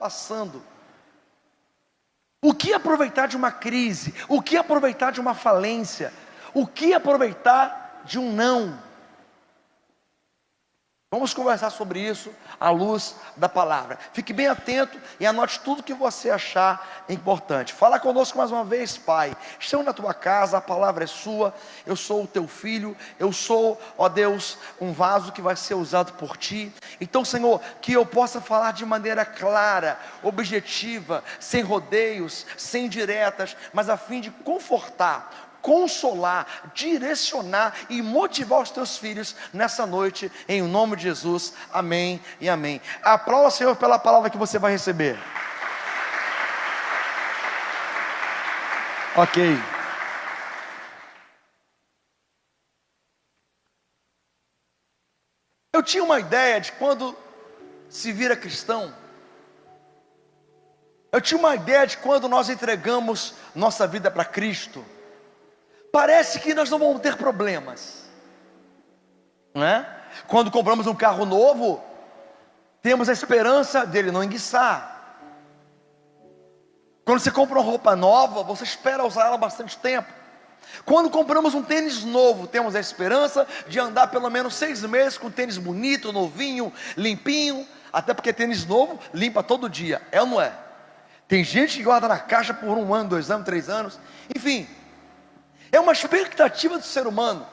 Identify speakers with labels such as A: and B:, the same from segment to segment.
A: passando. O que aproveitar de uma crise? O que aproveitar de uma falência? O que aproveitar de um não? Vamos conversar sobre isso à luz da palavra. Fique bem atento e anote tudo que você achar importante. Fala conosco mais uma vez, Pai. Estamos na tua casa, a palavra é sua. Eu sou o teu filho. Eu sou, ó Deus, um vaso que vai ser usado por ti. Então, Senhor, que eu possa falar de maneira clara, objetiva, sem rodeios, sem diretas, mas a fim de confortar, consolar, direcionar e motivar os teus filhos nessa noite, em nome de Jesus, amém e amém. Aplauda o Senhor pela palavra que você vai receber. Ok. Eu tinha uma ideia de quando se vira cristão, eu tinha uma ideia de quando nós entregamos nossa vida para Cristo, parece que nós não vamos ter problemas, não é? Quando compramos um carro novo, temos a esperança dele não enguiçar. Quando você compra uma roupa nova, você espera usar ela bastante tempo. Quando compramos um tênis novo, temos a esperança de andar pelo menos 6 meses com tênis bonito, novinho, limpinho. Até porque tênis novo limpa todo dia, é ou não é? Tem gente que guarda na caixa por 1 ano, 2 anos, 3 anos, enfim. É uma expectativa do ser humano,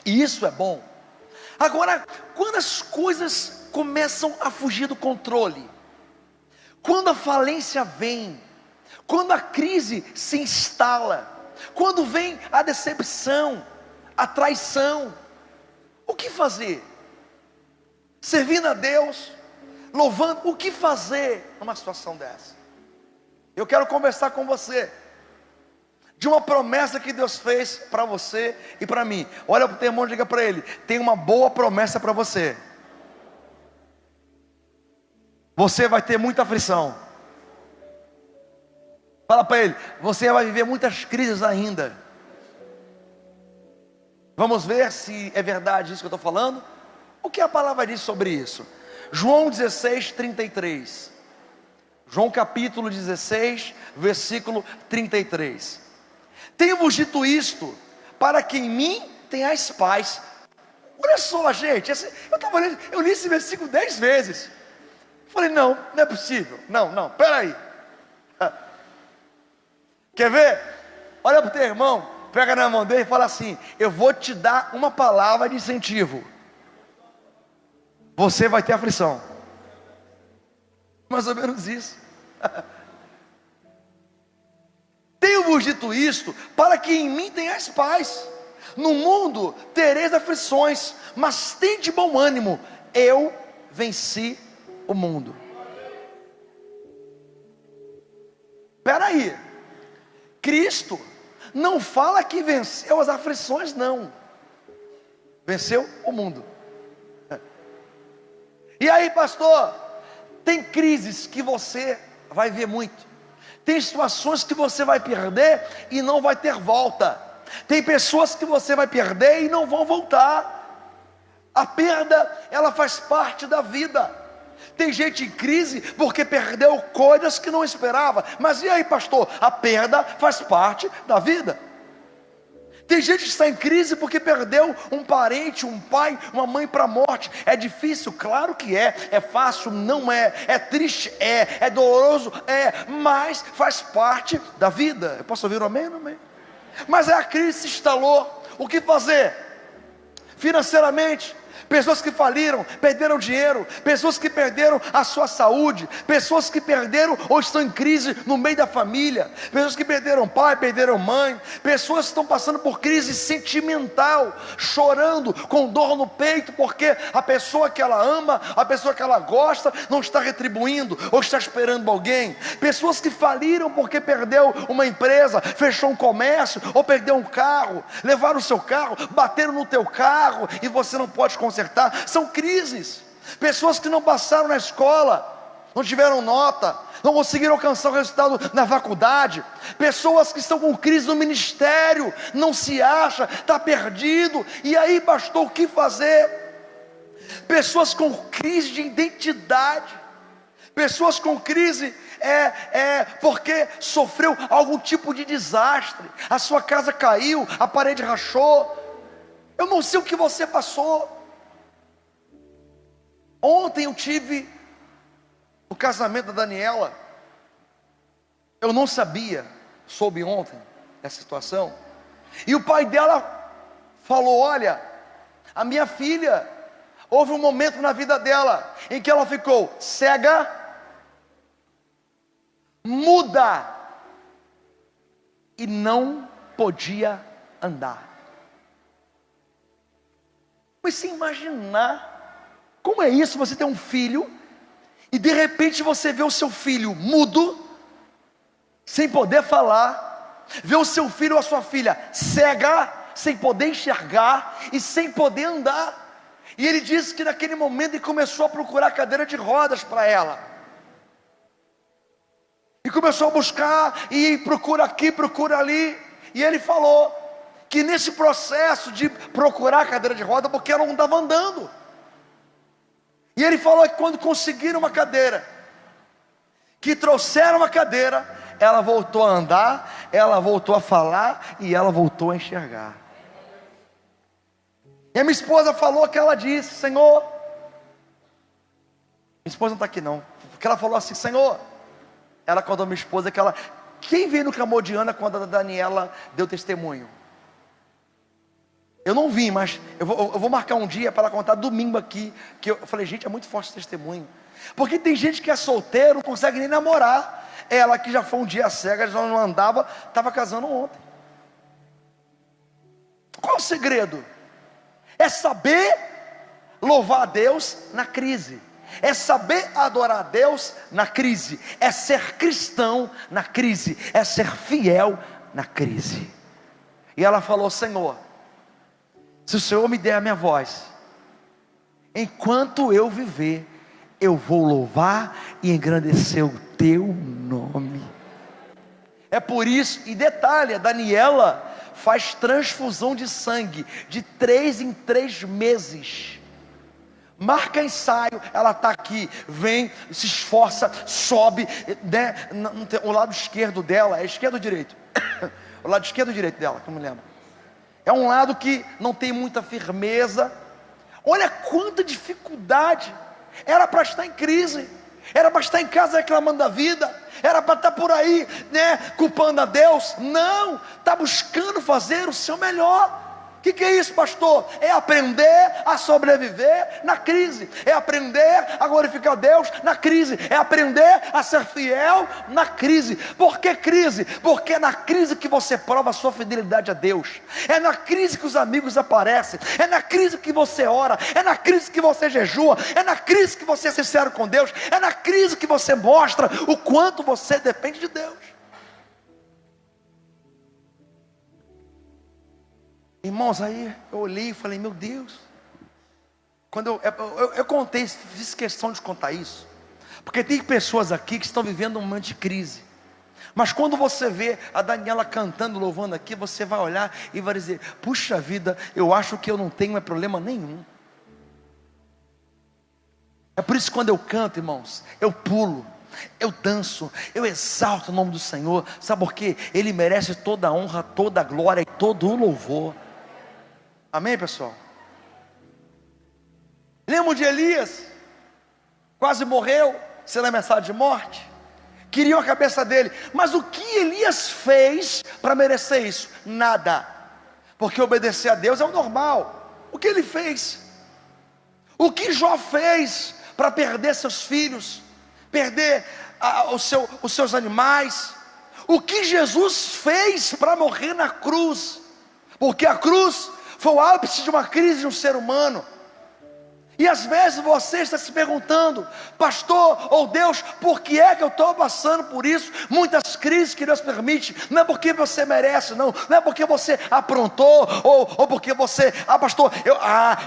A: e isso é bom. Agora, quando as coisas começam a fugir do controle, quando a falência vem, quando a crise se instala, quando vem a decepção, a traição, o que fazer? Servindo a Deus, louvando, o que fazer numa situação dessa? Eu quero conversar com você de uma promessa que Deus fez para você e para mim. Olha para o teu irmão e diga para ele: tem uma boa promessa para você. Você vai ter muita aflição. Fala para ele: você vai viver muitas crises ainda. Vamos ver se é verdade isso que eu estou falando. O que a palavra diz sobre isso? João 16, 33. João capítulo 16, versículo 33. Tenho-vos dito isto, para que em mim tenhais paz. Olha só, gente, eu li esse versículo 10 vezes. Falei, não é possível. Não, peraí. Quer ver? Olha para o teu irmão, pega na mão dele e fala assim: eu vou te dar uma palavra de incentivo. Você vai ter aflição. Mais ou menos isso. Tenho-vos dito isto, para que em mim tenhais paz. No mundo tereis aflições, mas tende bom ânimo, eu venci o mundo. Espera aí, Cristo não fala que venceu as aflições, não. Venceu o mundo. E aí, pastor, tem crises que você vai ver muito. Tem situações que você vai perder e não vai ter volta. Tem pessoas que você vai perder e não vão voltar. A perda, ela faz parte da vida. Tem gente em crise porque perdeu coisas que não esperava. Mas e aí, pastor? A perda faz parte da vida. Tem gente que está em crise porque perdeu um parente, um pai, uma mãe para a morte. É difícil? Claro que é. É fácil? Não é. É triste? É doloroso? É. Mas faz parte da vida. Eu posso ouvir um amém? Amém. Mas a crise se instalou. O que fazer? Financeiramente, pessoas que faliram, perderam dinheiro, pessoas que perderam a sua saúde, pessoas que perderam ou estão em crise no meio da família, pessoas que perderam pai, perderam mãe, pessoas que estão passando por crise sentimental, chorando com dor no peito, porque a pessoa que ela ama, a pessoa que ela gosta, não está retribuindo, ou está esperando alguém. Pessoas que faliram porque perdeu uma empresa, fechou um comércio, ou perdeu um carro, levaram o seu carro, bateram no teu carro, e você não pode consertar. São crises. Pessoas que não passaram na escola, não tiveram nota, não conseguiram alcançar o resultado na faculdade. Pessoas que estão com crise no ministério, não se acha, está perdido. E aí, pastor, o que fazer? Pessoas com crise de identidade, Pessoas com crise porque sofreu algum tipo de desastre. A sua casa caiu, a parede rachou. Eu não sei o que você passou. Ontem eu tive o casamento da Daniela. Eu não sabia, soube ontem essa situação. E o pai dela falou: olha, a minha filha, houve um momento na vida dela em que ela ficou cega, muda e não podia andar. Mas se imaginar como é isso, você tem um filho e de repente você vê o seu filho mudo, sem poder falar, vê o seu filho ou a sua filha cega, sem poder enxergar e sem poder andar. E ele disse que naquele momento ele começou a procurar cadeira de rodas para ela. E começou a buscar, e procura aqui, procura ali. E ele falou que nesse processo de procurar cadeira de roda, porque ela não estava andando. E ele falou que quando conseguiram uma cadeira, que trouxeram uma cadeira, ela voltou a andar, ela voltou a falar e ela voltou a enxergar. E a minha esposa falou que ela disse: Senhor, minha esposa não está aqui não, porque ela falou assim: Senhor, ela contou a minha esposa que ela, quem veio no clamor de Ana quando a Daniela deu testemunho? Eu não vim, mas eu vou marcar um dia para ela contar domingo aqui, que eu falei: gente, é muito forte esse testemunho, porque tem gente que é solteiro, não consegue nem namorar. Ela que já foi um dia cega, já não andava, estava casando ontem. Qual é o segredo? É saber louvar a Deus na crise, é saber adorar a Deus na crise, é ser cristão na crise, é ser fiel na crise. E ela falou: Senhor, se o Senhor me der a minha voz, enquanto eu viver, eu vou louvar e engrandecer o teu nome. É por isso, e detalhe, a Daniela faz transfusão de sangue de 3 em 3 meses. Marca ensaio, ela está aqui, vem, se esforça, sobe, né? O lado esquerdo dela, é esquerdo ou direito? O lado esquerdo ou direito dela, que eu me lembro. É um lado que não tem muita firmeza. Olha quanta dificuldade. Era para estar em crise, era para estar em casa reclamando da vida, era para estar por aí, né, culpando a Deus. Não, está buscando fazer o seu melhor. O que é isso, pastor? É aprender a sobreviver na crise, é aprender a glorificar Deus na crise, é aprender a ser fiel na crise. Por que crise? Porque é na crise que você prova a sua fidelidade a Deus, é na crise que os amigos aparecem, é na crise que você ora, é na crise que você jejua, é na crise que você é sincero com Deus, é na crise que você mostra o quanto você depende de Deus. Irmãos, aí eu olhei e falei: meu Deus. Quando eu contei, fiz questão de contar isso, porque tem pessoas aqui que estão vivendo um momento de crise. Mas quando você vê a Daniela cantando, louvando aqui, você vai olhar e vai dizer: puxa vida, eu acho que eu não tenho problema nenhum. É por isso que quando eu canto, irmãos, eu pulo, eu danço, eu exalto o nome do Senhor. Sabe por quê? Ele merece toda a honra, toda a glória e todo o louvor. Amém, pessoal? Lembram de Elias? Quase morreu, sendo ameaçado de morte. Queriam a cabeça dele. Mas o que Elias fez para merecer isso? Nada. Porque obedecer a Deus é o normal. O que ele fez? O que Jó fez para perder seus filhos, perder os seus animais? O que Jesus fez para morrer na cruz? Porque a cruz foi o ápice de uma crise de um ser humano. E às vezes você está se perguntando: pastor ou Deus, por que é que eu estou passando por isso? Muitas crises que Deus permite, não é porque você merece, não é porque você aprontou, ou porque você, pastor, eu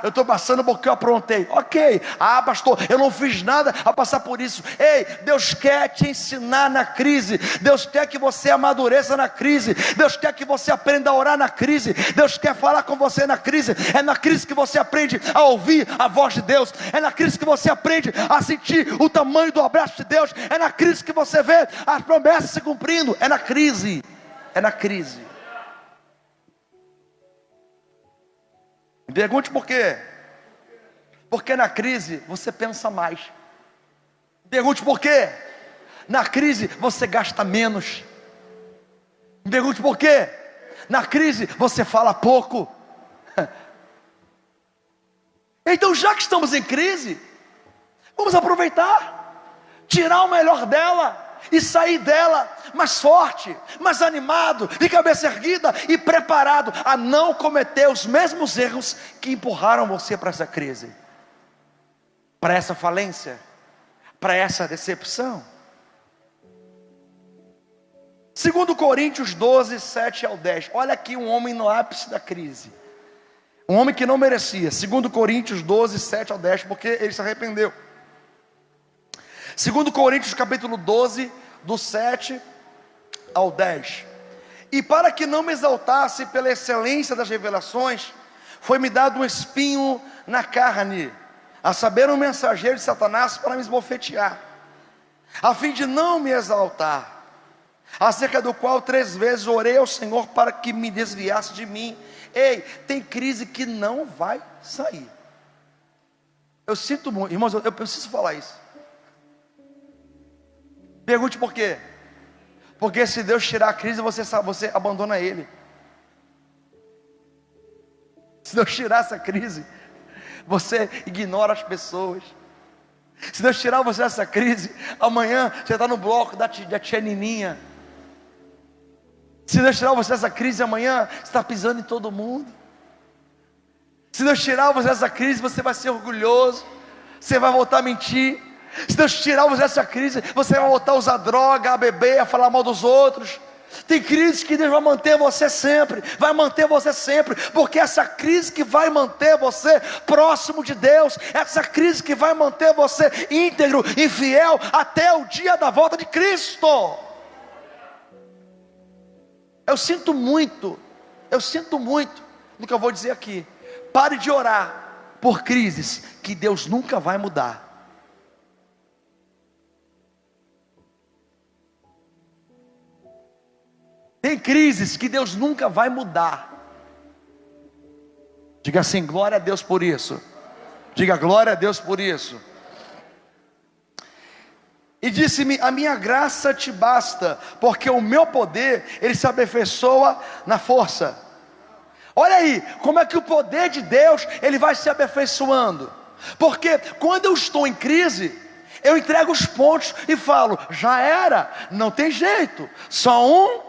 A: estou passando porque eu aprontei. Ok, pastor, eu não fiz nada a passar por isso. Ei, Deus quer te ensinar na crise, Deus quer que você amadureça na crise, Deus quer que você aprenda a orar na crise, Deus quer falar com você na crise. É na crise que você aprende a ouvir a voz de Deus, é na crise que você aprende a sentir o tamanho do abraço de Deus, é na crise que você vê as promessas se cumprindo, é na crise. Me pergunte por quê? Porque na crise você pensa mais. Me pergunte por quê? Na crise você gasta menos. Me pergunte por quê? Na crise você fala pouco. Então, já que estamos em crise, vamos aproveitar, tirar o melhor dela e sair dela mais forte, mais animado, de cabeça erguida e preparado a não cometer os mesmos erros que empurraram você para essa crise, para essa falência, para essa decepção. 2 Coríntios 12, 7 ao 10. Olha aqui um homem no ápice da crise, um homem que não merecia. 2 Coríntios 12, 7 ao 10, porque ele se arrependeu. 2 Coríntios capítulo 12, do 7 ao 10. E para que não me exaltasse pela excelência das revelações, foi-me dado um espinho na carne, a saber, um mensageiro de Satanás para me esbofetear, a fim de não me exaltar, acerca do qual 3 vezes orei ao Senhor para que me desviasse de mim. Ei, tem crise que não vai sair. Eu sinto muito, irmãos, eu preciso falar isso. Pergunte por quê? Porque se Deus tirar a crise, você abandona Ele. Se Deus tirar essa crise, você ignora as pessoas. Se Deus tirar você dessa crise, amanhã você está no bloco da tia Nininha. Se Deus tirar você dessa crise, amanhã você está pisando em todo mundo. Se Deus tirar você dessa crise, você vai ser orgulhoso, você vai voltar a mentir. Se Deus tirar você dessa crise, você vai voltar a usar droga, a beber, a falar mal dos outros. Tem crises que Deus vai manter você sempre, vai manter você sempre, porque essa crise que vai manter você próximo de Deus, essa crise que vai manter você íntegro e fiel até o dia da volta de Cristo. Eu sinto muito no que eu vou dizer aqui. Pare de orar por crises que Deus nunca vai mudar. Tem crises que Deus nunca vai mudar. Diga assim, glória a Deus por isso. Diga glória a Deus por isso. E disse-me, a minha graça te basta, porque o meu poder, ele se aperfeiçoa na força. Olha aí, como é que o poder de Deus, ele vai se aperfeiçoando. Porque quando eu estou em crise, eu entrego os pontos e falo, já era, não tem jeito, só um.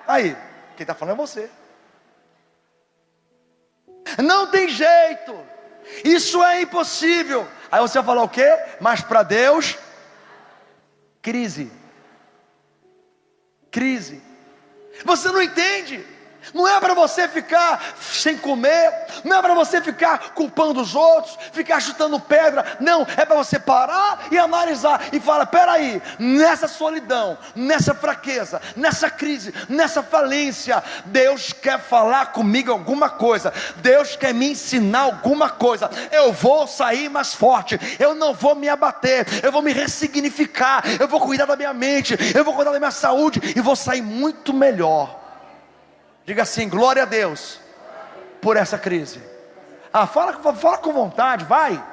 A: Aí, quem está falando é você. Não tem jeito, isso é impossível. Aí você vai falar o quê? Mas para Deus, crise. Você não entende. Não é para você ficar sem comer, não é para você ficar culpando os outros, ficar chutando pedra. Não, é para você parar e analisar e falar, peraí, nessa solidão, nessa fraqueza, nessa crise, nessa falência, Deus quer falar comigo alguma coisa, Deus quer me ensinar alguma coisa. Eu vou sair mais forte, eu não vou me abater, eu vou me ressignificar, eu vou cuidar da minha mente, eu vou cuidar da minha saúde e vou sair muito melhor. Diga assim, glória a Deus por essa crise. Fala com vontade, vai.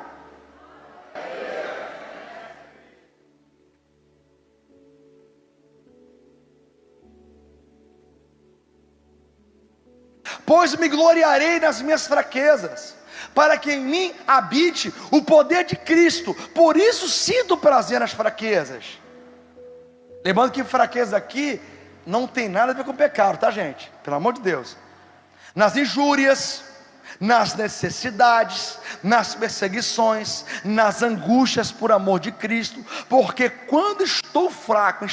A: Pois me gloriarei nas minhas fraquezas, para que em mim habite o poder de Cristo. Por isso sinto prazer nas fraquezas. Lembrando que fraqueza aqui não tem nada a ver com pecado, tá, gente? Pelo amor de Deus. Nas injúrias, nas necessidades, nas perseguições, nas angústias por amor de Cristo, porque quando estou fraco,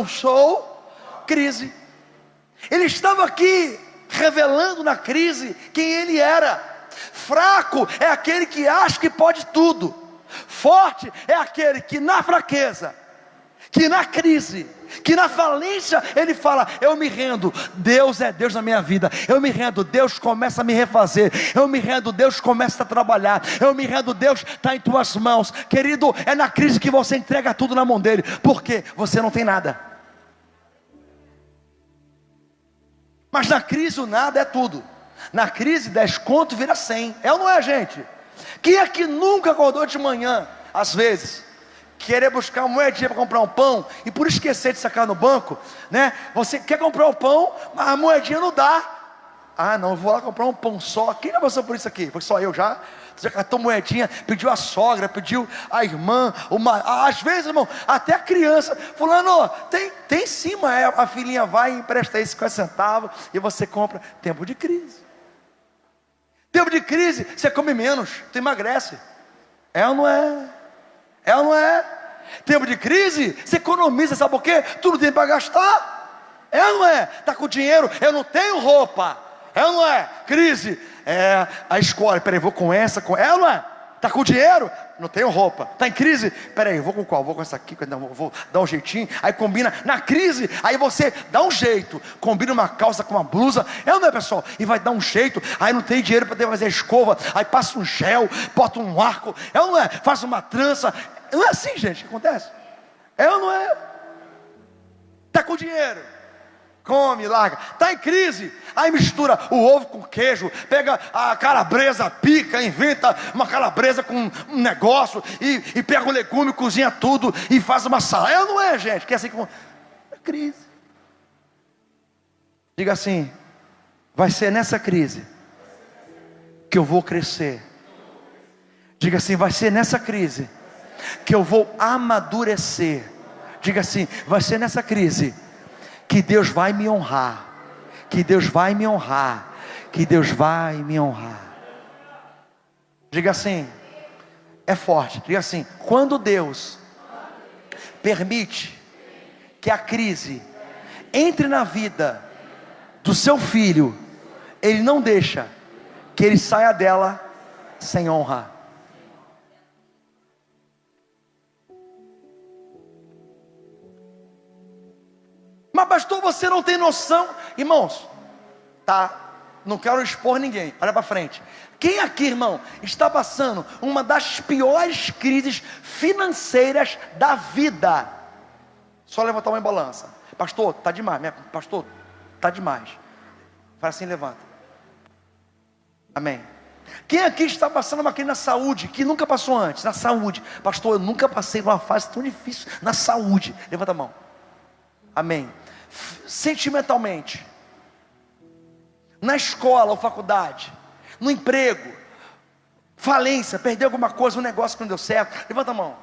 A: sou crise. Ele estava aqui revelando na crise quem ele era. Fraco é aquele que acha que pode tudo. Forte é aquele que na fraqueza, que na crise, Que na falência ele fala: eu me rendo, Deus é Deus na minha vida, eu me rendo, Deus começa a me refazer, eu me rendo, Deus começa a trabalhar, eu me rendo, Deus está em tuas mãos. Querido, é na crise que você entrega tudo na mão dele, porque você não tem nada. Mas na crise o nada é tudo. Na crise 10 conto vira 100, é ou não é, gente? Quem é que nunca acordou de manhã, às vezes, querer buscar uma moedinha para comprar um pão, e por esquecer de sacar no banco, né? Você quer comprar o pão, mas a moedinha não dá. Ah não, eu vou lá comprar um pão só. Quem já passou por isso aqui? Foi só eu já? Você já catou moedinha, pediu a sogra, pediu a irmã, às vezes, irmão, até a criança, fulano, tem sim, mas a filhinha vai e empresta aí 50 centavos, e você compra. Tempo de crise. Tempo de crise, você come menos, tu emagrece. É ou não é? É ou não é? Tempo de crise, você economiza, sabe por quê? Tu não tem para gastar. É ou não é? Está com dinheiro, eu não tenho roupa. É ou não é? Crise, a escola, peraí, vou com essa, é ou não é? Está com dinheiro? Não tenho roupa. Está em crise? Peraí, vou com qual? Vou com essa aqui, vou dar um jeitinho. Aí combina, na crise, aí você dá um jeito, combina uma calça com uma blusa, é ou não é, pessoal? E vai dar um jeito, aí não tem dinheiro para fazer a escova, aí passa um gel, bota um arco, é ou não é? Faz uma trança. Não é assim, gente, que acontece? É ou não é? Está com dinheiro, come, larga. Está em crise, aí mistura o ovo com queijo, pega a calabresa, pica, inventa uma calabresa com um negócio, e pega o legume, cozinha tudo, e faz uma salada. É ou não é, gente? Que é assim como... É crise. Diga assim: vai ser nessa crise que eu vou crescer. Diga assim: vai ser nessa crise que eu vou amadurecer. Diga assim: vai ser nessa crise que Deus vai me honrar, que Deus vai me honrar, que Deus vai me honrar. Diga assim, é forte, diga assim: quando Deus permite que a crise entre na vida do seu filho, Ele não deixa que ele saia dela sem honra. Mas pastor, você não tem noção. Irmãos, tá, não quero expor ninguém, olha para frente. Quem aqui, irmão, está passando uma das piores crises financeiras da vida? Só levantar uma balança. Pastor, tá demais, pastor, tá demais. Faz assim, levanta. Amém. Quem aqui está passando uma crise na saúde, que nunca passou antes, na saúde? Pastor, eu nunca passei uma fase tão difícil na saúde. Levanta a mão. Amém. Sentimentalmente, na escola ou faculdade, no emprego, falência, perdeu alguma coisa, um negócio que não deu certo. Levanta a mão.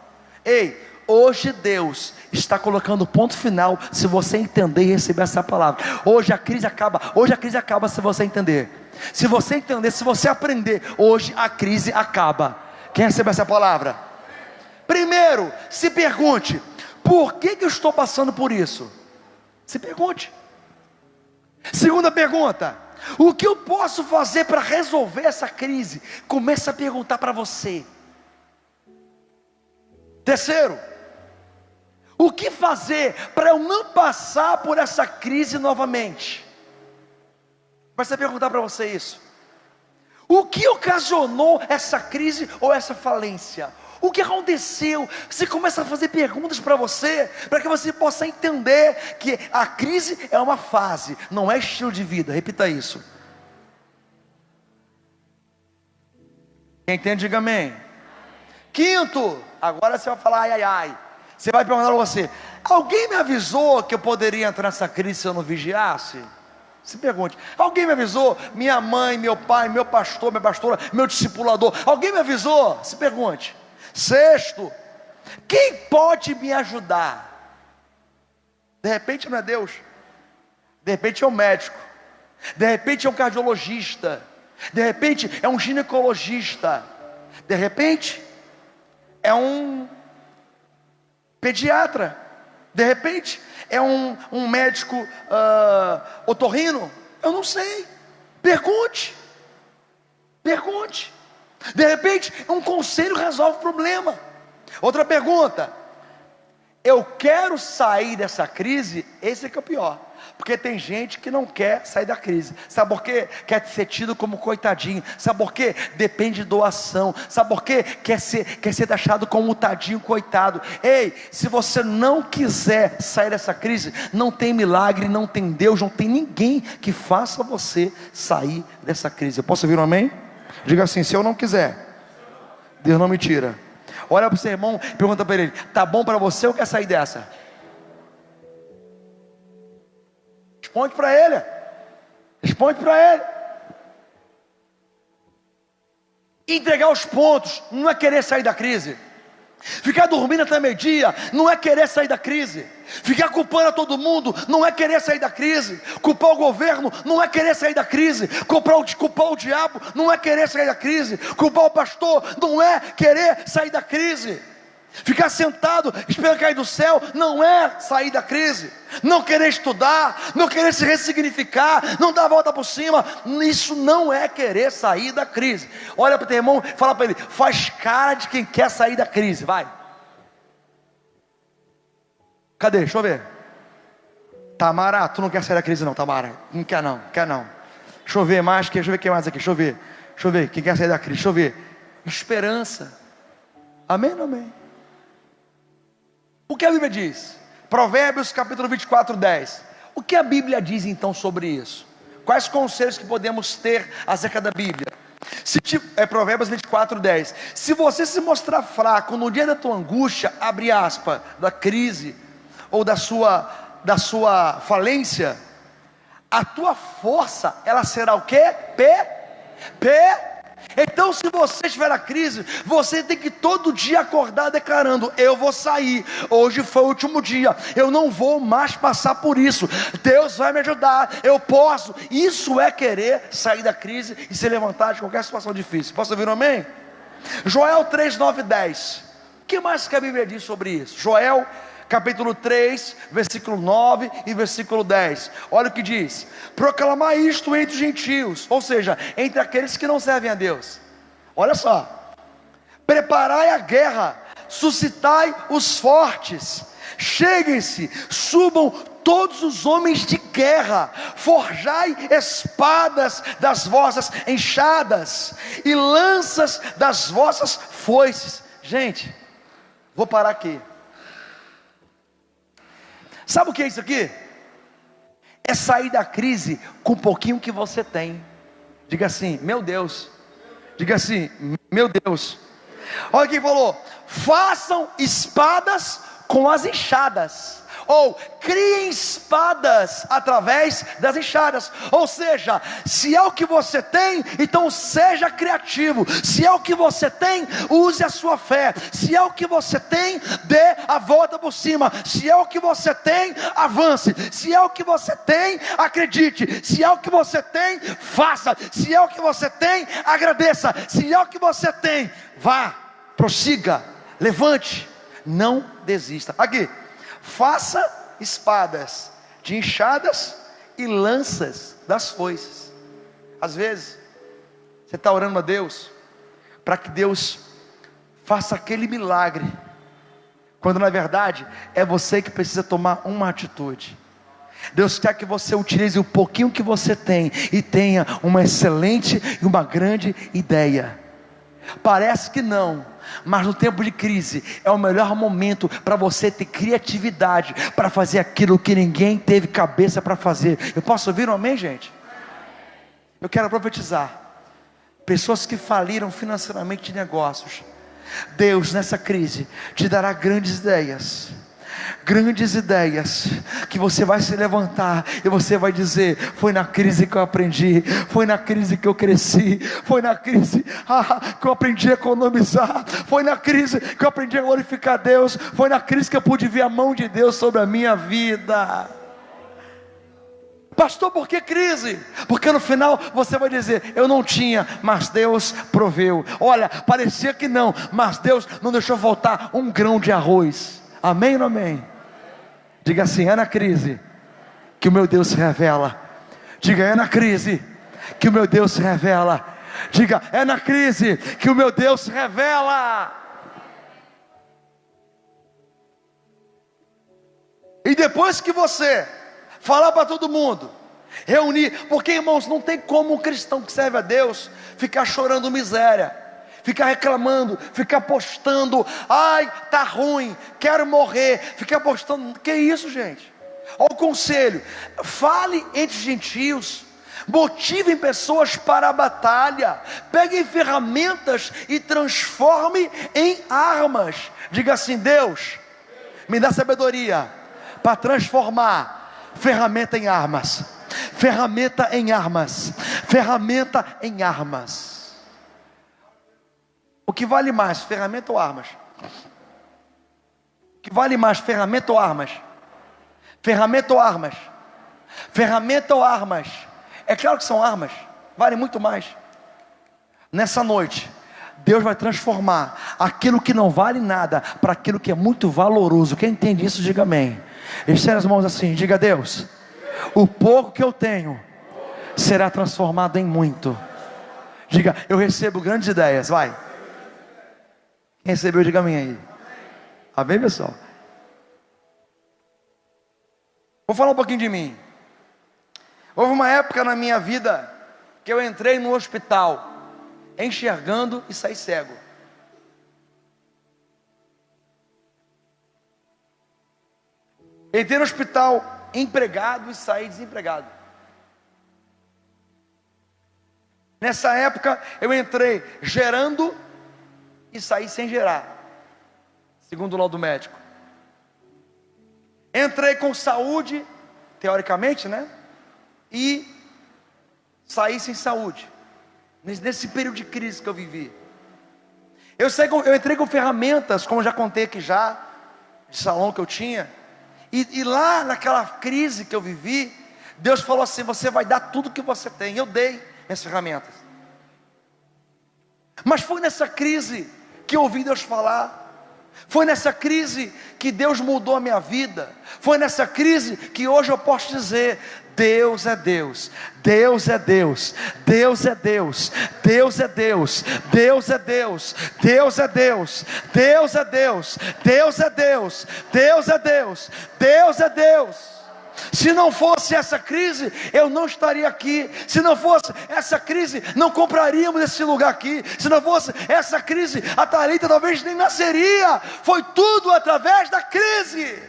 A: Ei, hoje Deus está colocando ponto final, se você entender e receber essa palavra. Hoje a crise acaba se você entender. Se você entender, se você aprender, hoje a crise acaba. Quem recebe essa palavra? Primeiro, se pergunte: por que eu estou passando por isso? Se pergunte. Segunda pergunta: o que eu posso fazer para resolver essa crise? Comece a perguntar para você. Terceiro: o que fazer para eu não passar por essa crise novamente? Comece a perguntar para você isso. O que ocasionou essa crise ou essa falência? O que aconteceu? Você começa a fazer perguntas para você, para que você possa entender que a crise é uma fase, não é estilo de vida. Repita isso. Quem entende, diga amém. Quinto, agora você vai falar ai, ai, ai. Você vai perguntar para você: alguém me avisou que eu poderia entrar nessa crise se eu não vigiasse? Se pergunte: alguém me avisou? Minha mãe, meu pai, meu pastor, minha pastora, meu discipulador, alguém me avisou? Se pergunte. Sexto, quem pode me ajudar? De repente não é Deus, de repente é um médico, de repente é um cardiologista, de repente é um ginecologista, de repente é um pediatra, de repente é um médico otorrino. Eu não sei. Pergunte. De repente um conselho resolve o problema. Outra pergunta: eu quero sair dessa crise, esse é que é o pior. Porque tem gente que não quer sair da crise. Sabe por quê? Quer ser tido como coitadinho. Sabe por quê? Depende de doação. Sabe por quê? Quer ser taxado como um tadinho, coitado. Ei, se você não quiser sair dessa crise, não tem milagre, não tem Deus, não tem ninguém que faça você sair dessa crise. Eu posso ouvir um amém? Diga assim: se eu não quiser, Deus não me tira. Olha para o seu irmão e pergunta para ele: tá bom para você ou quer sair dessa? Responde para ele. Responde para ele. Entregar os pontos não é querer sair da crise. Ficar dormindo até meio-dia não é querer sair da crise. Ficar culpando a todo mundo não é querer sair da crise. Culpar o governo não é querer sair da crise. Culpar o diabo não é querer sair da crise. Culpar o pastor não é querer sair da crise. Ficar sentado esperando cair do céu não é sair da crise. Não querer estudar, não querer se ressignificar, não dar a volta por cima, isso não é querer sair da crise. Olha para o teu irmão e fala para ele: faz cara de quem quer sair da crise, vai. Cadê? Deixa eu ver. Tamara, tu não quer sair da crise não, Tamara? Não quer não, quer não. Deixa eu ver mais, deixa eu ver quem mais aqui, deixa eu ver, quem quer sair da crise, deixa eu ver. Esperança. Amém ou amém? O que a Bíblia diz? Provérbios capítulo 24, 10. O que a Bíblia diz então sobre isso? Quais conselhos que podemos ter acerca da Bíblia? Provérbios 24, 10. Se você se mostrar fraco no dia da tua angústia, abre aspas, da crise, ou da sua falência, a tua força, ela será o quê? Então, se você estiver na crise, você tem que todo dia acordar declarando: eu vou sair, hoje foi o último dia, eu não vou mais passar por isso, Deus vai me ajudar, eu posso. Isso é querer sair da crise e se levantar de qualquer situação difícil. Posso ouvir um amém? Joel 3, 9 e 10. O que mais que a Bíblia diz sobre isso? Joel capítulo 3, versículo 9 e versículo 10. Olha o que diz: proclamar isto entre os gentios, ou seja, entre aqueles que não servem a Deus. Olha só: preparai a guerra, suscitai os fortes, cheguem-se, subam todos os homens de guerra, forjai espadas das vossas enxadas e lanças das vossas foices. Gente, vou parar aqui. Sabe o que é isso aqui? É sair da crise com um pouquinho que você tem. Diga assim: meu Deus. Diga assim: meu Deus. Olha quem falou: façam espadas com as enxadas, ou criem espadas através das enxadas. Ou seja, se é o que você tem, então seja criativo. Se é o que você tem, use a sua fé. Se é o que você tem, dê a volta por cima. Se é o que você tem, avance. Se é o que você tem, acredite. Se é o que você tem, faça. Se é o que você tem, agradeça. Se é o que você tem, vá, prossiga, levante, não desista. Aqui: faça espadas de enxadas e lanças das foices. Às vezes você está orando a Deus para que Deus faça aquele milagre, quando na verdade é você que precisa tomar uma atitude. Deus quer que você utilize o pouquinho que você tem e tenha uma excelente e uma grande ideia. Parece que não, mas no tempo de crise é o melhor momento para você ter criatividade para fazer aquilo que ninguém teve cabeça para fazer. Eu posso ouvir um amém, gente? Eu quero profetizar: pessoas que faliram financeiramente de negócios, Deus nessa crise te dará grandes ideias, que você vai se levantar e você vai dizer: foi na crise que eu aprendi, foi na crise que eu cresci, foi na crise que eu aprendi a economizar, foi na crise que eu aprendi a glorificar a Deus, foi na crise que eu pude ver a mão de Deus sobre a minha vida. Pastor, por que crise? Porque no final você vai dizer: eu não tinha, mas Deus proveu. Olha, parecia que não, mas Deus não deixou faltar um grão de arroz. Amém ou não amém? Diga assim: é na crise que o meu Deus se revela. Diga: é na crise que o meu Deus se revela. Diga: é na crise que o meu Deus se revela. E depois que você falar para todo mundo, reunir, porque irmãos, não tem como um cristão que serve a Deus ficar chorando miséria, ficar reclamando, ficar postando, ai, tá ruim, quero morrer, ficar postando, que isso, gente? Olha o conselho: fale entre gentios, motivem pessoas para a batalha, peguem ferramentas e transforme em armas. Diga assim: Deus, me dá sabedoria para transformar ferramenta em armas. Ferramenta em armas. Ferramenta em armas. O que vale mais, ferramenta ou armas? O que vale mais, ferramenta ou armas? Ferramenta ou armas? Ferramenta ou armas? É claro que são armas, vale muito mais. Nessa noite, Deus vai transformar aquilo que não vale nada para aquilo que é muito valoroso. Quem entende isso, diga amém. Estenda as mãos assim, diga: Deus, o pouco que eu tenho será transformado em muito. Diga: eu recebo grandes ideias. Vai. Quem recebeu, diga amém aí. Amém, pessoal? Vou falar um pouquinho de mim. Houve uma época na minha vida que eu entrei no hospital enxergando e saí cego. Entrei no hospital empregado e saí desempregado. Nessa época eu entrei gerando e saí sem gerar, segundo o laudo médico. Entrei com saúde, teoricamente, né? E saí sem saúde. Nesse período de crise que eu vivi, eu entrei com ferramentas, como eu já contei aqui já, de salão que eu tinha. E lá naquela crise que eu vivi, Deus falou assim: você vai dar tudo que você tem. Eu dei minhas ferramentas. Mas foi nessa crise que eu ouvi Deus falar. Foi nessa crise que Deus mudou a minha vida. Foi nessa crise que hoje eu posso dizer: Deus é Deus, Deus é Deus, Deus é Deus, Deus é Deus, Deus é Deus, Deus é Deus, Deus é Deus, Deus é Deus, Deus é Deus, Deus é Deus. Se não fosse essa crise, eu não estaria aqui. Se não fosse essa crise, não compraríamos esse lugar aqui. Se não fosse essa crise, a Thalita talvez nem nasceria. Foi tudo através da crise.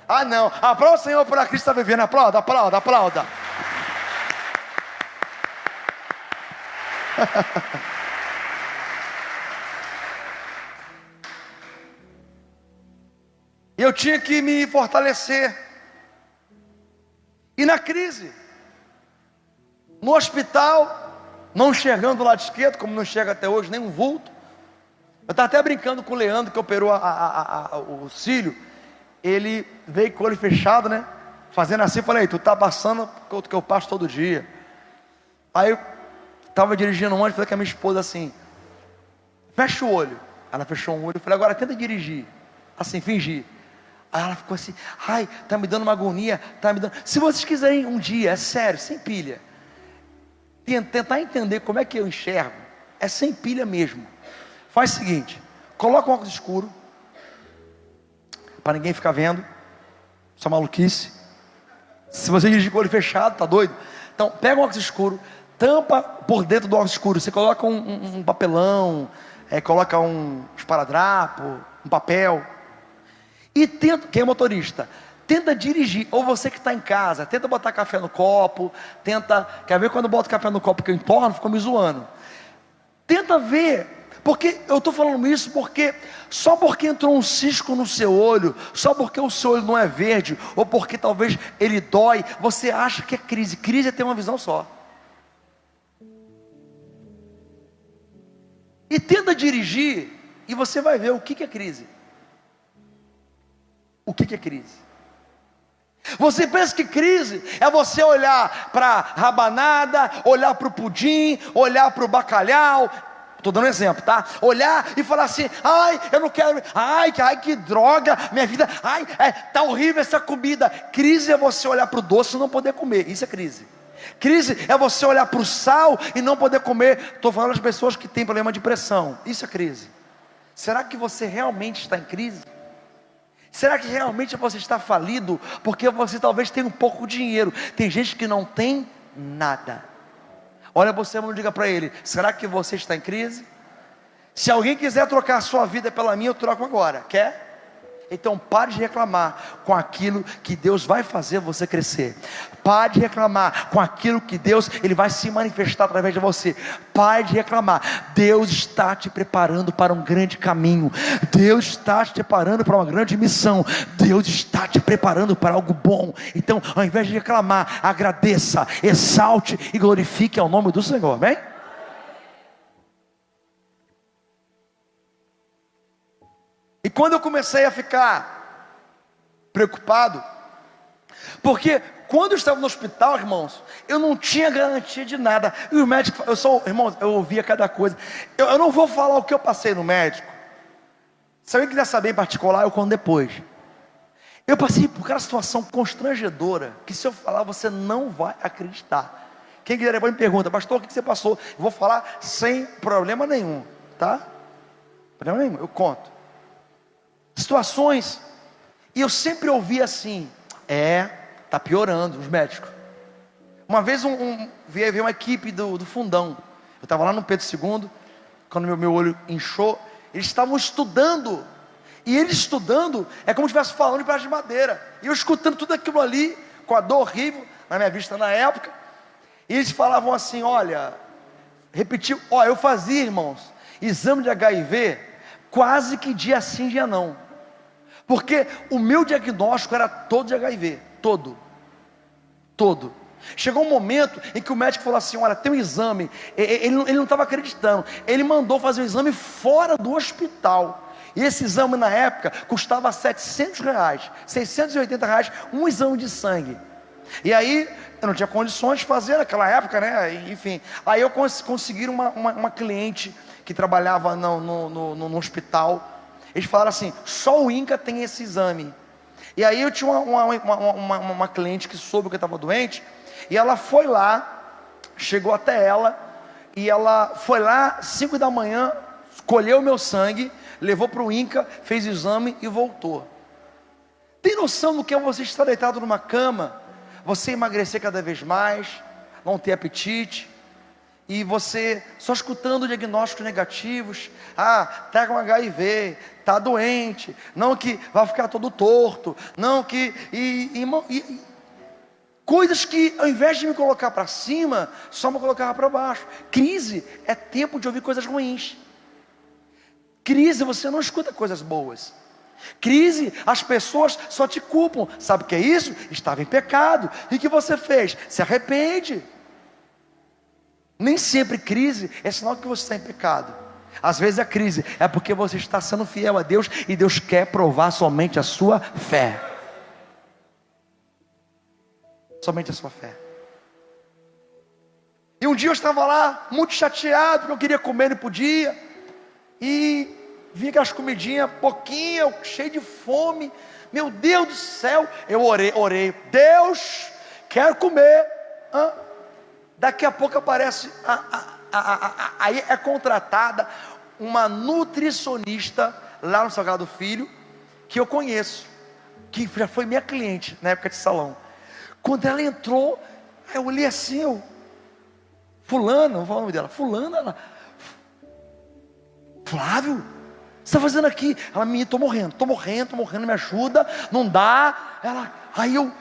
A: Ah não, aplauda o Senhor por a crise que está vivendo. Aplauda, aplauda, aplauda. Eu tinha que me fortalecer. E na crise, no hospital, não enxergando o lado esquerdo, como não enxerga até hoje, nem um vulto. Eu estava até brincando com o Leandro, que operou o cílio. Ele veio com o olho fechado, né? Fazendo assim, eu falei: tu tá passando o que eu passo todo dia. Aí eu estava dirigindo um ônibus, falei com a minha esposa assim: fecha o olho. Ela fechou um olho, eu falei: agora tenta dirigir. Assim, fingir. Aí ela ficou assim: ai, tá me dando uma agonia, tá me dando. Se vocês quiserem um dia, é sério, sem pilha, tentar entender como é que eu enxergo, é sem pilha mesmo. Faz o seguinte: coloca um óculos escuro, para ninguém ficar vendo, só maluquice. Se você dirigir com o olho fechado, tá doido? Então pega um óculos escuro, tampa por dentro do óculos escuro. Você coloca um papelão, coloca um esparadrapo, um papel. E tenta, quem é motorista, tenta dirigir. Ou você que está em casa, tenta botar café no copo. Quer ver quando eu boto café no copo que eu entorno, ficou me zoando. Tenta ver, porque eu estou falando isso porque só porque entrou um cisco no seu olho, só porque o seu olho não é verde, ou porque talvez ele dói, você acha que é crise. Crise é ter uma visão só. E tenta dirigir, e você vai ver o que é crise. O que é crise? Você pensa que crise é você olhar para a rabanada, olhar para o pudim, olhar para o bacalhau. Estou dando um exemplo, tá? Olhar e falar assim: ai, eu não quero, ai, que droga, minha vida, ai, tá horrível essa comida. Crise é você olhar para o doce e não poder comer. Isso é crise. Crise é você olhar para o sal e não poder comer. Estou falando das pessoas que têm problema de pressão. Isso é crise. Será que você realmente está em crise? Será que realmente você está falido? Porque você talvez tenha um pouco de dinheiro. Tem gente que não tem nada. Olha você, não diga para ele: será que você está em crise? Se alguém quiser trocar a sua vida pela minha, eu troco agora. Quer? Então pare de reclamar com aquilo que Deus vai fazer você crescer. Pare de reclamar com aquilo que Deus, Ele vai se manifestar através de você. Pare de reclamar. Deus está te preparando para um grande caminho. Deus está te preparando para uma grande missão. Deus está te preparando para algo bom. Então, ao invés de reclamar, agradeça, exalte e glorifique ao nome do Senhor. Amém? E quando eu comecei a ficar preocupado, porque quando eu estava no hospital, irmãos, eu não tinha garantia de nada. E o médico, irmãos, eu ouvia cada coisa. Eu não vou falar o que eu passei no médico. Se alguém quiser saber em particular, eu conto depois. Eu passei por aquela situação constrangedora, que se eu falar, você não vai acreditar. Quem quiser depois me pergunta: pastor, o que você passou? Eu vou falar sem problema nenhum, tá? Problema nenhum, eu conto. Situações, e eu sempre ouvi assim: tá piorando, os médicos. Uma vez veio uma equipe do fundão, eu estava lá no Pedro II, quando meu olho inchou, eles estavam estudando, e eles estudando, é como se estivesse falando de praça de madeira, e eu escutando tudo aquilo ali, com a dor horrível, na minha vista na época, e eles falavam assim, eu fazia, irmãos, exame de HIV, quase que dia sim, dia não, porque o meu diagnóstico era todo de HIV, todo. Chegou um momento em que o médico falou assim: olha, tem um exame, ele não estava acreditando, ele mandou fazer o exame fora do hospital, e esse exame na época custava R$700, R$680, um exame de sangue. E aí, eu não tinha condições de fazer naquela época, né? Enfim, aí eu consegui uma cliente que trabalhava no hospital. Eles falaram assim: só o INCA tem esse exame. E aí eu tinha uma cliente que soube que eu estava doente, e ela foi lá, chegou até ela, e ela foi lá 5 da manhã, colheu o meu sangue, levou para o INCA, fez o exame e voltou. Tem noção do que é você estar deitado numa cama, você emagrecer cada vez mais, não ter apetite, e você só escutando diagnósticos negativos? Tá com HIV, tá doente, não que vai ficar todo torto, não que coisas que ao invés de me colocar para cima, só me colocava para baixo. Crise é tempo de ouvir coisas ruins. Crise, você não escuta coisas boas. Crise, as pessoas só te culpam. Sabe o que é isso? Estava em pecado. E o que você fez? Se arrepende. Nem sempre crise é sinal que você está em pecado. Às vezes a crise é porque você está sendo fiel a Deus, e Deus quer provar somente a sua fé. Somente a sua fé. E um dia eu estava lá, muito chateado, porque eu queria comer, não podia, e vi aquelas comidinhas, pouquinho, cheio de fome. Meu Deus do céu, eu orei, Deus, quero comer. Daqui a pouco aparece, aí é contratada uma nutricionista lá no Sagrado Filho, que eu conheço, que já foi minha cliente na época de salão. Quando ela entrou, eu olhei assim, fulano, não vou falar o nome dela, fulano, ela, Flávio, o que você está fazendo aqui? Ela, menina, estou morrendo, me ajuda, não dá. Aí eu,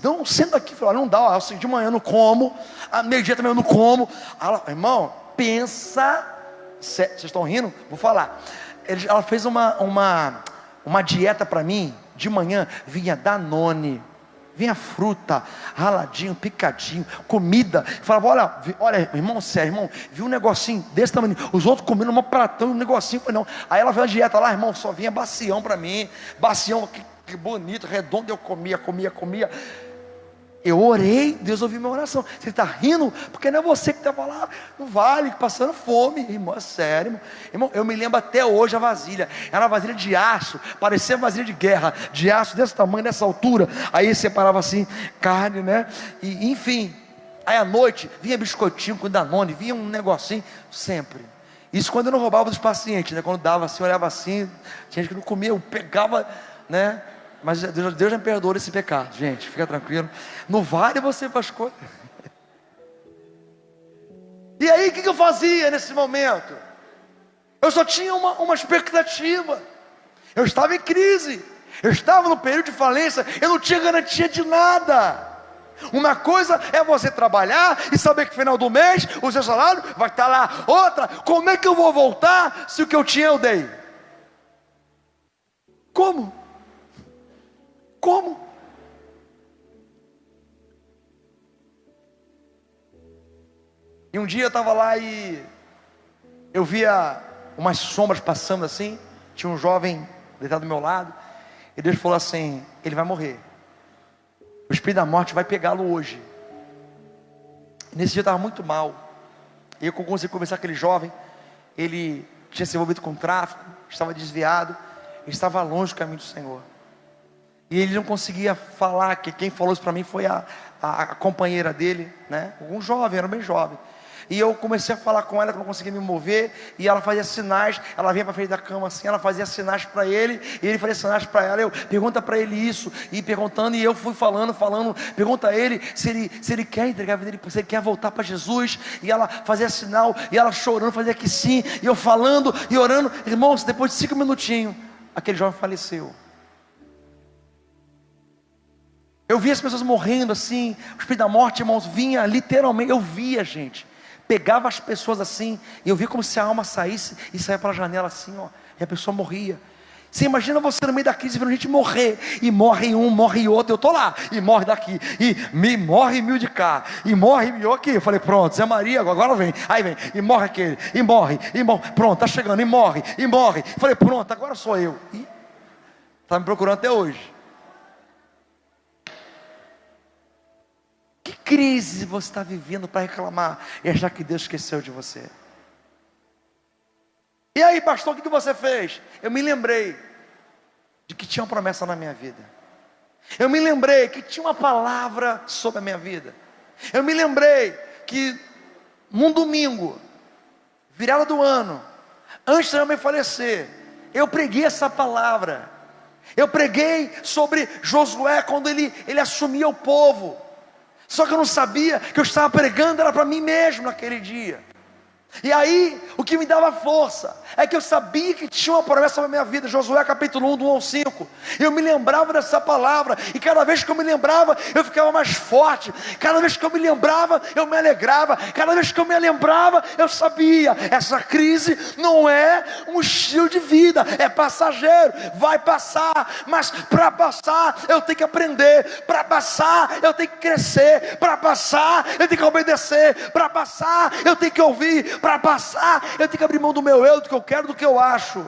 A: não, senta aqui, falei, não dá, assim, de manhã eu não como, meio-dia também eu não como. Ela, irmão, pensa, vocês estão rindo? Vou falar. Ela fez uma dieta para mim, de manhã, vinha Danone, vinha fruta, raladinho, picadinho, comida. Falava, olha, irmão, sério, irmão, vi um negocinho desse tamanho, os outros comendo um pratão, um negocinho, falei, não. Aí ela veio a dieta lá, irmão, só vinha bacião para mim, bacião, que bonito, redondo, eu comia. Eu orei, Deus ouviu minha oração. Você está rindo? Porque não é você que estava lá no vale, passando fome. Irmão, é sério, irmão, eu me lembro até hoje a vasilha. Era uma vasilha de aço, parecia uma vasilha de guerra, de aço desse tamanho, dessa altura. Aí separava assim, carne, né? E enfim, aí à noite, vinha biscoitinho com Danone, vinha um negocinho, sempre. Isso quando eu não roubava dos pacientes, né? Quando dava assim, eu olhava assim, tinha gente que não comia, eu pegava, né? Mas Deus já me perdoa esse pecado, gente, fica tranquilo. No vale você faz coisa. E aí o que eu fazia nesse momento? Eu só tinha uma expectativa. Eu estava em crise, eu estava no período de falência, eu não tinha garantia de nada. Uma coisa é você trabalhar e saber que no final do mês o seu salário vai estar lá. Outra, como é que eu vou voltar se o que eu tinha eu dei? Como? Como? E um dia eu estava lá e eu via umas sombras passando assim. Tinha um jovem deitado do meu lado, e Deus falou assim: ele vai morrer, o espírito da morte vai pegá-lo hoje. Nesse dia eu estava muito mal, e eu consegui conversar com aquele jovem. Ele tinha se envolvido com tráfico, estava desviado, estava longe do caminho do Senhor, e ele não conseguia falar. Que quem falou isso para mim foi a companheira dele, né? Um jovem, era bem jovem. E eu comecei a falar com ela, que eu não conseguia me mover, e ela fazia sinais. Ela vinha para frente da cama assim, ela fazia sinais para ele, e ele fazia sinais para ela. Eu pergunta para ele isso, e perguntando, e eu fui falando. Pergunta a ele se ele quer entregar a vida dele, se ele quer voltar para Jesus. E ela fazia sinal, e ela chorando, fazia que sim, e eu falando e orando. Irmãos, depois de 5 minutinhos, aquele jovem faleceu. Eu via as pessoas morrendo assim, o espírito da morte, irmãos, vinha literalmente. Eu via, gente, pegava as pessoas assim, e eu via como se a alma saísse e saía pela janela assim, ó, e a pessoa morria. Você imagina você no meio da crise vendo gente morrer, e morre um, morre outro. Eu estou lá, e morre daqui, e morre 1000 de cá, e morre 1000 aqui. Eu falei, pronto, Zé Maria, agora vem. Aí vem, e morre aquele, e morre, pronto, está chegando, e morre. Eu falei, pronto, agora sou eu. E está me procurando até hoje. Que crise você está vivendo para reclamar e achar que Deus esqueceu de você? E aí, pastor, o que você fez? Eu me lembrei de que tinha uma promessa na minha vida. Eu me lembrei que tinha uma palavra sobre a minha vida. Eu me lembrei que num domingo, virada do ano, antes de eu me falecer, eu preguei essa palavra. Eu preguei sobre Josué quando ele assumia o povo. Só que eu não sabia que eu estava pregando era para mim mesmo naquele dia. E aí, o que me dava força é que eu sabia que tinha uma promessa na minha vida. Josué capítulo 1, do 1 ao 5. Eu me lembrava dessa palavra, e cada vez que eu me lembrava, eu ficava mais forte. Cada vez que eu me lembrava, eu me alegrava. Cada vez que eu me lembrava, eu sabia: essa crise não é um estilo de vida, é passageiro, vai passar. Mas para passar, eu tenho que aprender. Para passar, eu tenho que crescer. Para passar, eu tenho que obedecer. Para passar, eu tenho que ouvir. Para passar, eu tenho que abrir mão do meu eu, do que eu quero, do que eu acho.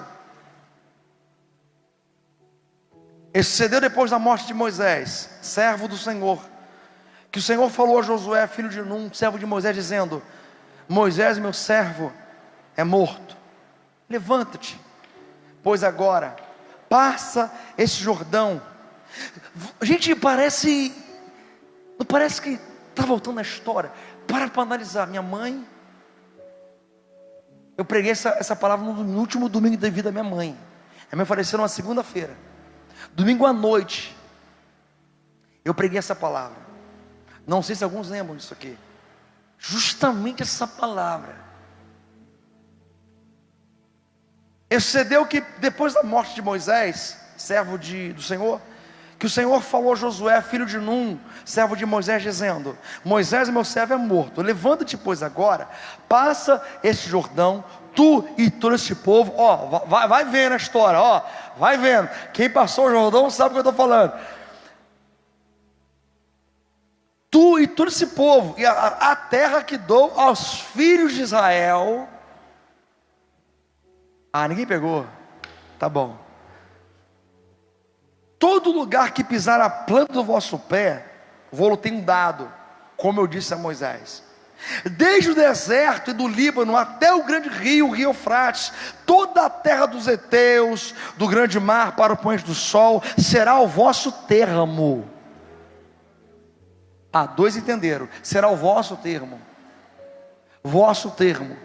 A: Isso sucedeu depois da morte de Moisés, servo do Senhor, que o Senhor falou a Josué, filho de Num, servo de Moisés, dizendo: Moisés, meu servo, é morto. Levanta-te, pois agora passa esse Jordão. Gente, não parece que está voltando a história. Para analisar. Minha mãe, eu preguei essa palavra no último domingo da vida da minha mãe. A minha faleceu numa segunda-feira. Domingo à noite, eu preguei essa palavra. Não sei se alguns lembram disso aqui. Justamente essa palavra. E sucedeu que depois da morte de Moisés, servo do Senhor, que o Senhor falou a Josué, filho de Num, servo de Moisés, dizendo: Moisés, meu servo, é morto. Levanta-te, pois, agora, passa este Jordão, tu e todo este povo. Ó, vai vendo a história, ó, vai vendo. Quem passou o Jordão sabe o que eu estou falando. Tu e todo esse povo, e a terra que dou aos filhos de Israel. Ah, ninguém pegou? Tá bom. Todo lugar que pisar a planta do vosso pé, vou-lo tenho dado, como eu disse a Moisés. Desde o deserto e do Líbano até o grande rio, o rio Eufrates, toda a terra dos heteus, do grande mar para o poente do sol, será o vosso termo. Ah, dois entenderam. Será o vosso termo. Vosso termo.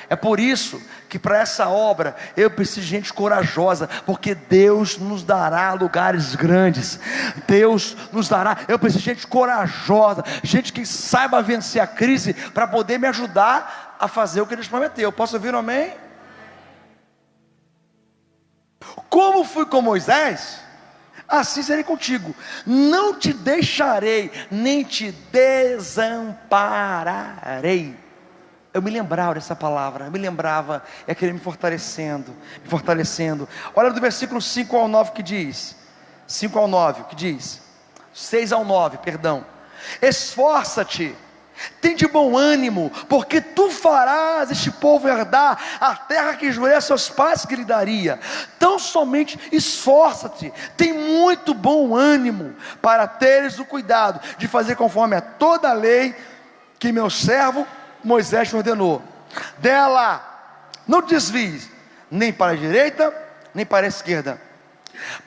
A: É por isso que para essa obra eu preciso de gente corajosa, porque Deus nos dará lugares grandes. Deus nos dará, eu preciso de gente corajosa, gente que saiba vencer a crise, para poder me ajudar a fazer o que Ele prometeu. Posso ouvir um amém? Como fui com Moisés, assim serei contigo. Não te deixarei, nem te desampararei. Eu me lembrava dessa palavra, eu me lembrava, é aquele me fortalecendo, me fortalecendo. Olha do versículo 5 ao 9 que diz, 5 ao 9, que diz, 6 ao 9, perdão. Esforça-te, tem de bom ânimo, porque tu farás este povo herdar a terra que jurei a seus pais que lhe daria. Tão somente esforça-te, tem muito bom ânimo, para teres o cuidado de fazer conforme a toda a lei que meu servo Moisés te ordenou. Dela não te desvies, nem para a direita, nem para a esquerda,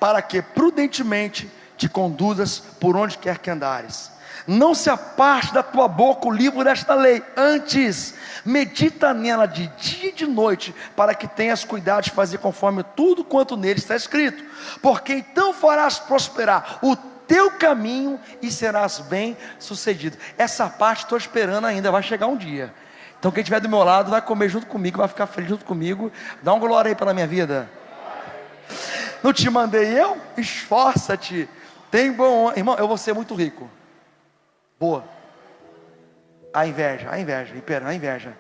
A: para que prudentemente te conduzas por onde quer que andares. Não se aparte da tua boca o livro desta lei, antes medita nela de dia e de noite, para que tenhas cuidado de fazer conforme tudo quanto nele está escrito, porque então farás prosperar o teu caminho e serás bem sucedido. Essa parte estou esperando ainda, vai chegar um dia. Então quem estiver do meu lado vai comer junto comigo, vai ficar feliz junto comigo. Dá um glória aí pela minha vida. Não te mandei eu? Esforça-te, tem bom, irmão, eu vou ser muito rico. Boa. A inveja, a inveja.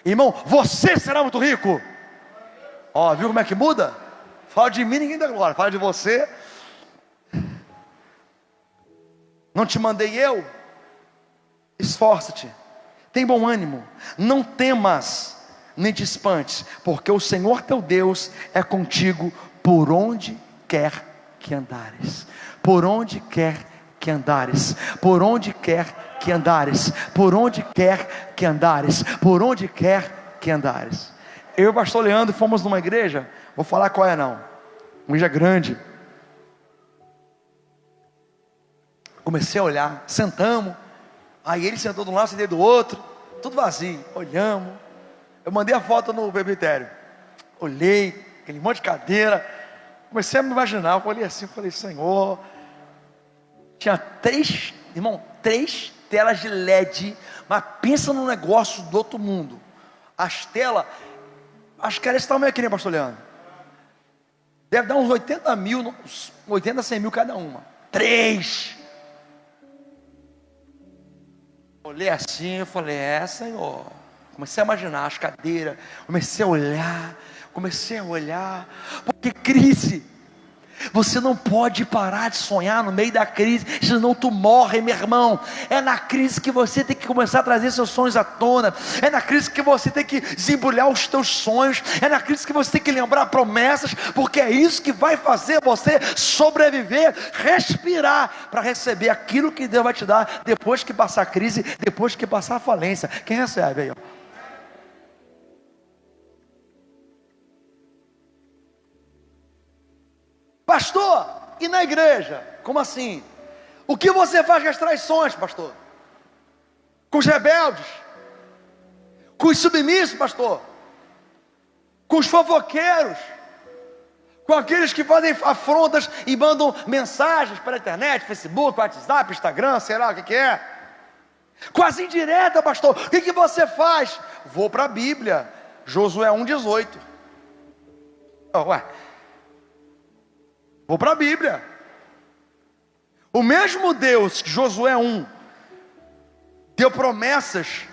A: Irmão, você será muito rico. Ó, viu como é que muda? Fala de mim, ninguém dá glória. Fala de você. Não te mandei eu? Esforça-te, tem bom ânimo, não temas, nem te espantes, porque o Senhor teu Deus é contigo por onde quer que andares. Por onde quer que andares, por onde quer que andares, por onde quer que andares, por onde quer que andares. Eu e o pastor Leandro fomos numa igreja, vou falar qual é não, uma igreja grande. Comecei a olhar, sentamos, aí ele sentou de um lado, sentei do outro, tudo vazio, olhamos. Eu mandei a foto no presbitério, olhei, aquele monte de cadeira, comecei a me imaginar, eu olhei assim, falei, Senhor, tinha três telas de LED, mas pensa num negócio do outro mundo. As telas, acho que era esse tamanho aqui, né, pastor Leandro? Deve dar uns 80 mil, 80, 100 mil cada uma. 3. Olhei assim, eu falei, Senhor. Comecei a imaginar as cadeiras, comecei a olhar, porque crise, você não pode parar de sonhar no meio da crise, senão tu morre, meu irmão. É na crise que você tem que começar a trazer seus sonhos à tona, é na crise que você tem que desembrulhar os teus sonhos, é na crise que você tem que lembrar promessas, porque é isso que vai fazer você sobreviver, respirar, para receber aquilo que Deus vai te dar, depois que passar a crise, depois que passar a falência. Quem recebe aí, ó? Pastor, e na igreja? Como assim? O que você faz com as traições, pastor? Com os rebeldes? Com os submissos, pastor? Com os fofoqueiros? Com aqueles que fazem afrontas e mandam mensagens pela internet, Facebook, WhatsApp, Instagram, sei lá o que é? Com as indiretas, pastor, o que você faz? Vou para a Bíblia, Josué 1,18. Ué, vou para a Bíblia. O mesmo Deus que Josué 1 deu promessas,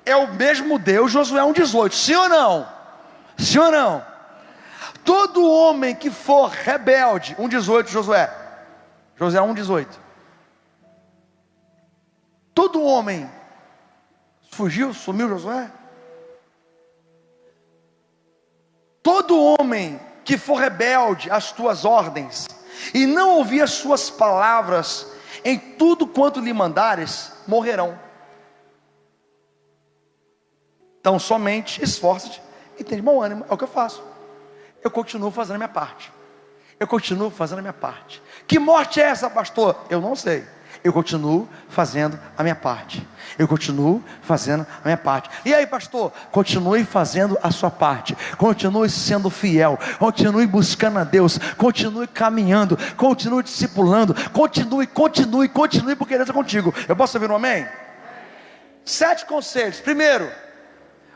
A: é o mesmo Deus Josué 1,18. Sim ou não? Sim ou não? Todo homem que for rebelde, 1,18 Josué 1,18. Todo homem fugiu, sumiu Josué. Todo homem que for rebelde às tuas ordens, e não ouvir as suas palavras, em tudo quanto lhe mandares, morrerão. Então somente esforça-te e tenha bom ânimo. É o que eu faço. Eu continuo fazendo a minha parte. Que morte é essa, pastor? Eu não sei. eu continuo fazendo a minha parte. Eu continuo fazendo a minha parte. E aí, pastor? Continue fazendo a sua parte. Continue sendo fiel. Continue buscando a Deus. Continue caminhando. Continue discipulando. Continue, porque Deus é contigo. Eu posso ouvir um amém? 7 conselhos. Primeiro,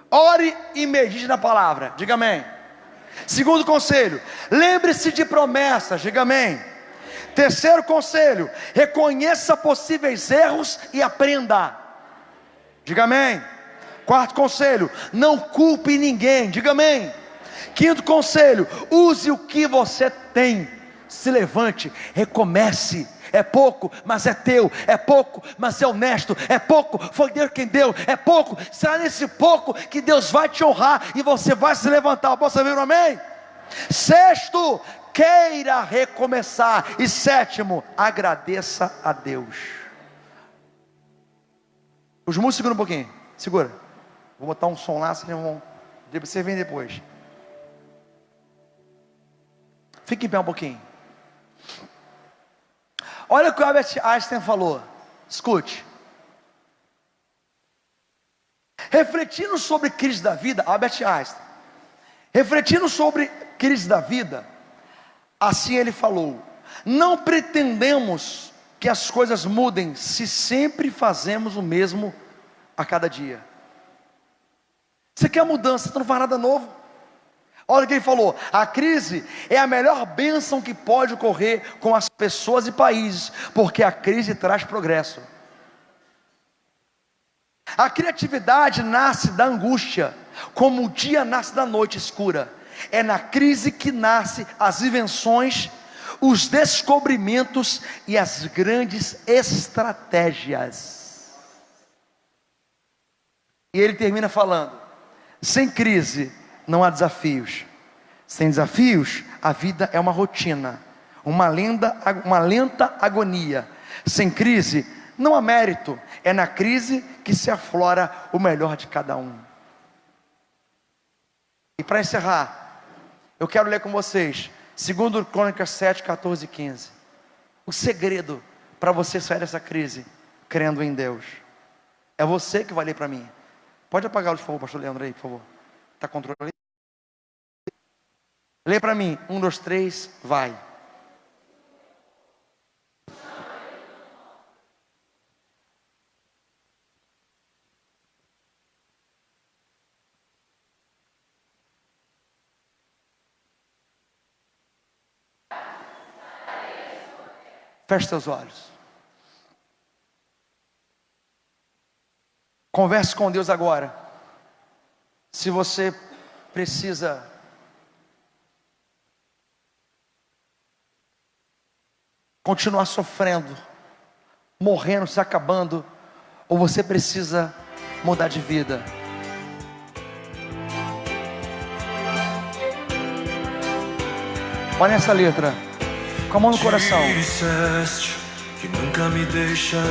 A: ore e medite na palavra. Diga amém. Segundo conselho, lembre-se de promessas. Diga amém. Terceiro conselho, reconheça possíveis erros e aprenda. Diga amém. Quarto conselho, não culpe ninguém. Diga amém. Quinto conselho, use o que você tem. Se levante, recomece. É pouco, mas é teu. É pouco, mas é honesto. É pouco, foi Deus quem deu. É pouco, será nesse pouco que Deus vai te honrar e você vai se levantar. Posso ouvir um amém? Sexto, queira recomeçar. E sétimo, agradeça a Deus. Os músicos, segura um pouquinho. Segura. Vou botar um som lá, senão vão. Você vem depois. Fique em pé um pouquinho. Olha o que o Albert Einstein falou. Escute. Refletindo sobre crise da vida, Albert Einstein. Refletindo sobre crise da vida, assim ele falou: não pretendemos que as coisas mudem se sempre fazemos o mesmo a cada dia. Você quer mudança, você não faz nada novo. Olha o que ele falou: a crise é a melhor bênção que pode ocorrer com as pessoas e países, porque a crise traz progresso. A criatividade nasce da angústia, como o dia nasce da noite escura. É na crise que nascem as invenções, os descobrimentos e as grandes estratégias. E ele termina falando: sem crise não há desafios. Sem desafios, a vida é uma rotina, uma lenta agonia. Sem crise não há mérito. É na crise que se aflora o melhor de cada um. E para encerrar, eu quero ler com vocês 2 Crônicas 7, 14 e 15. O segredo para você sair dessa crise, crendo em Deus. É você que vai ler para mim. Pode apagar por favor, pastor Leandro aí, por favor. Está controlando? Lê para mim. 1, 2, 3, vai. Feche seus olhos. Converse com Deus agora. Se você precisa continuar sofrendo, morrendo, se acabando, ou você precisa mudar de vida. Olha essa letra, com a mão no coração.
B: Disseste que nunca me deixaria.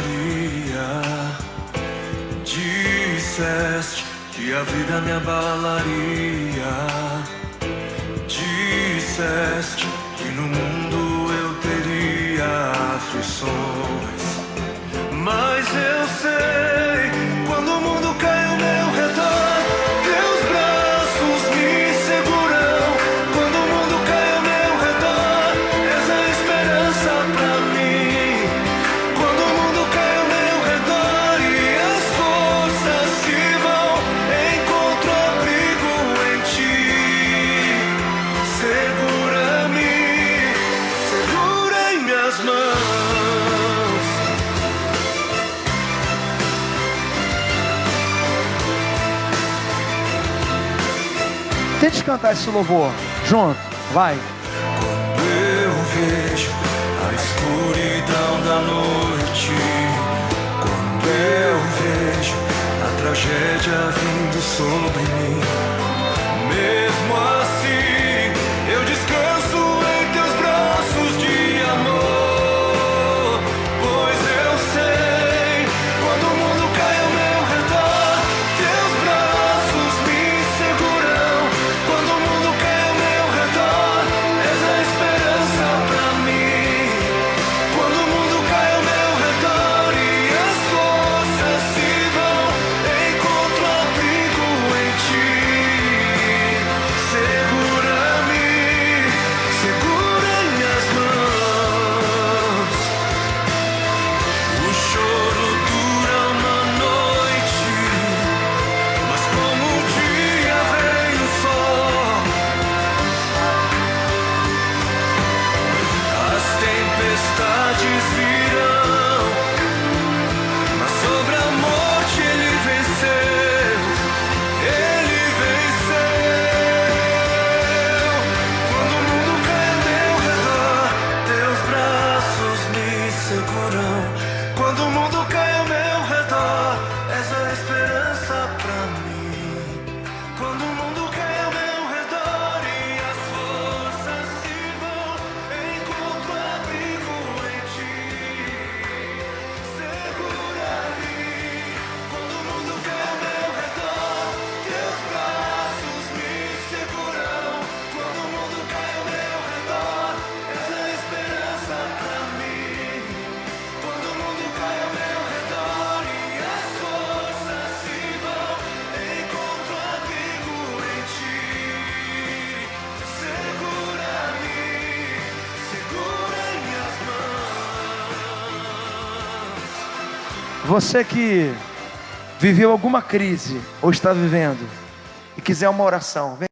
B: Disseste que a vida me abalaria. Disseste que no mundo eu teria aflições. Mas eu sei, quando o mundo cai ao meu redor, teus braços me seguram. Quando o mundo cai ao meu redor, és a esperança pra mim. Quando o mundo cai ao meu redor e as forças se vão, encontro abrigo em ti. Segura-me, segura em minhas mãos.
A: Tente cantar esse louvor junto, vai.
B: Eu vejo a escuridão da noite. Quando eu vejo a tragédia vindo sobre mim, mesmo assim eu descanso em teus braços de amor. Pois eu sei, quando o mundo cai ao meu redor, teus braços me seguram. Quando o mundo cai ao meu redor, és a esperança pra mim. Quando o mundo cai ao meu redor,
A: Você que viveu alguma crise ou está vivendo e quiser uma oração, vem.